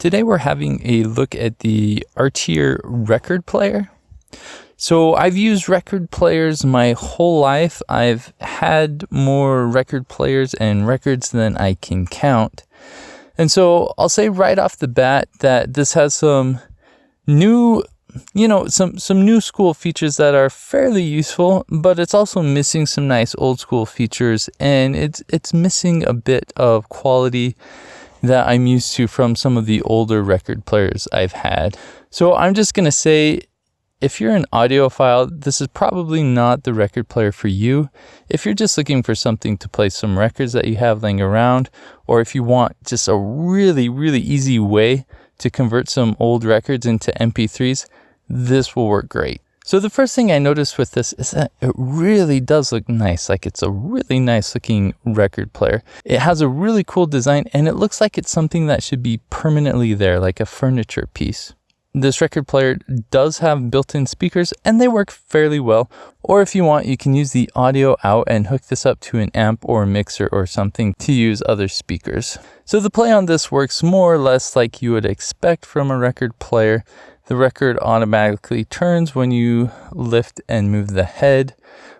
Today we're having a look at the Archeer Record Player. So I've used record players my whole life. I've had more record players and records than I can count. And so I'll say right off the bat that this has some new, some new school features that are fairly useful, but it's also missing some nice old school features, and it's missing a bit of quality that I'm used to from some of the older record players I've had. So I'm just going to say, if you're an audiophile, this is probably not the record player for you. If you're just looking for something to play some records that you have laying around, or if you want just a really, really easy way to convert some old records into MP3s, this will work great. So the first thing I noticed with this is that it really does look nice. Like, it's a really nice looking record player. It has a really cool design, and it looks like it's something that should be permanently there, like a furniture piece. This record player does have built-in speakers, and they work fairly well. Or if you want, you can use the audio out and hook this up to an amp or a mixer or something to use other speakers. So the play on this works more or less like you would expect from a record player. The record automatically turns when you lift and move the head.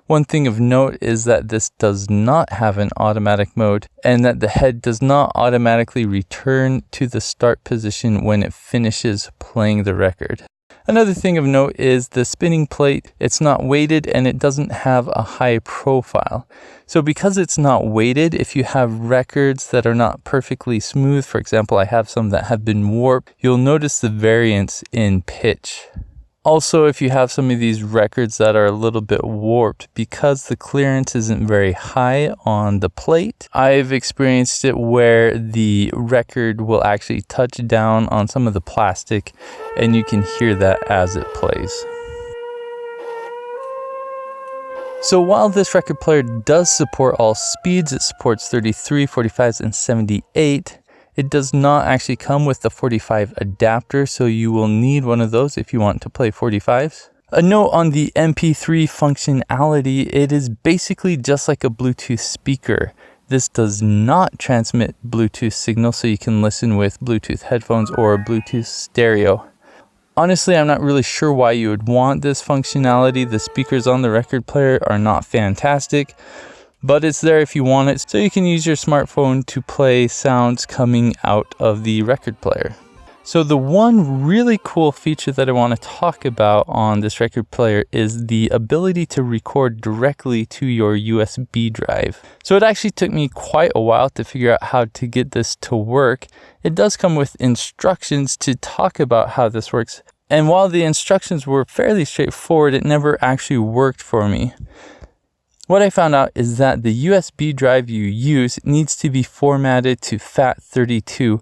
One thing of note is that this does not have an automatic mode, and that the head does not automatically return to the start position when it finishes playing the record. Another thing of note is the spinning plate. It's not weighted, and it doesn't have a high profile. So because it's not weighted, if you have records that are not perfectly smooth, for example, I have some that have been warped, you'll notice the variance in pitch. Also, if you have some of these records that are a little bit warped, because the clearance isn't very high on the plate, I've experienced it where the record will actually touch down on some of the plastic, and you can hear that as it plays. So while this record player does support all speeds, it supports 33, 45s, and 78, it does not actually come with the 45 adapter, so you will need one of those if you want to play 45s. A note on the MP3 functionality, it is basically just like a Bluetooth speaker. This does not transmit Bluetooth signal, so you can listen with Bluetooth headphones or Bluetooth stereo. Honestly, I'm not really sure why you would want this functionality. The speakers on the record player are not fantastic, but it's there if you want it, so you can use your smartphone to play sounds coming out of the record player. So the one really cool feature that I want to talk about on this record player is the ability to record directly to your USB drive. So it actually took me quite a while to figure out how to get this to work. It does come with instructions to talk about how this works, and while the instructions were fairly straightforward, it never actually worked for me. What I found out is that the USB drive you use needs to be formatted to FAT32,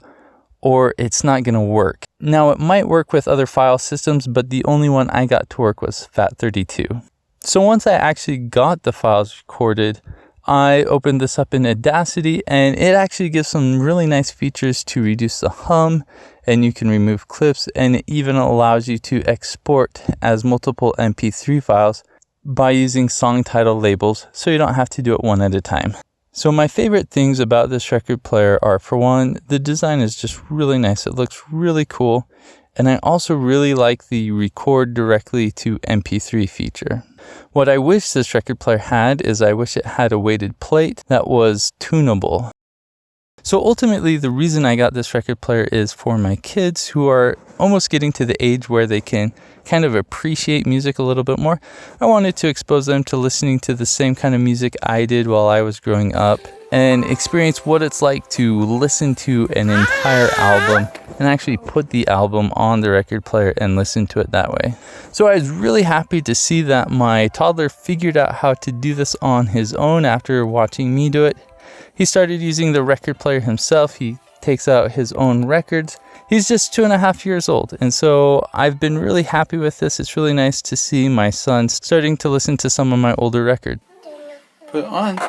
or it's not going to work. Now, it might work with other file systems, but the only one I got to work was FAT32. So once I actually got the files recorded, I opened this up in Audacity, and it actually gives some really nice features to reduce the hum, and you can remove clips, and it even allows you to export as multiple MP3 files by using song title labels, so you don't have to do it one at a time. So my favorite things about this record player are, for one, the design is just really nice. It looks really cool. And I also really like the record directly to MP3 feature. What I wish this record player had is I wish it had a weighted plate that was tunable. So ultimately, the reason I got this record player is for my kids who are almost getting to the age where they can kind of appreciate music a little bit more. I wanted to expose them to listening to the same kind of music I did while I was growing up, and experience what it's like to listen to an entire album and actually put the album on the record player and listen to it that way. So I was really happy to see that my toddler figured out how to do this on his own after watching me do it. He started using the record player himself. He takes out his own records. He's just 2.5 years old, and so I've been really happy with this. It's really nice to see my son starting to listen to some of my older records. Put it on.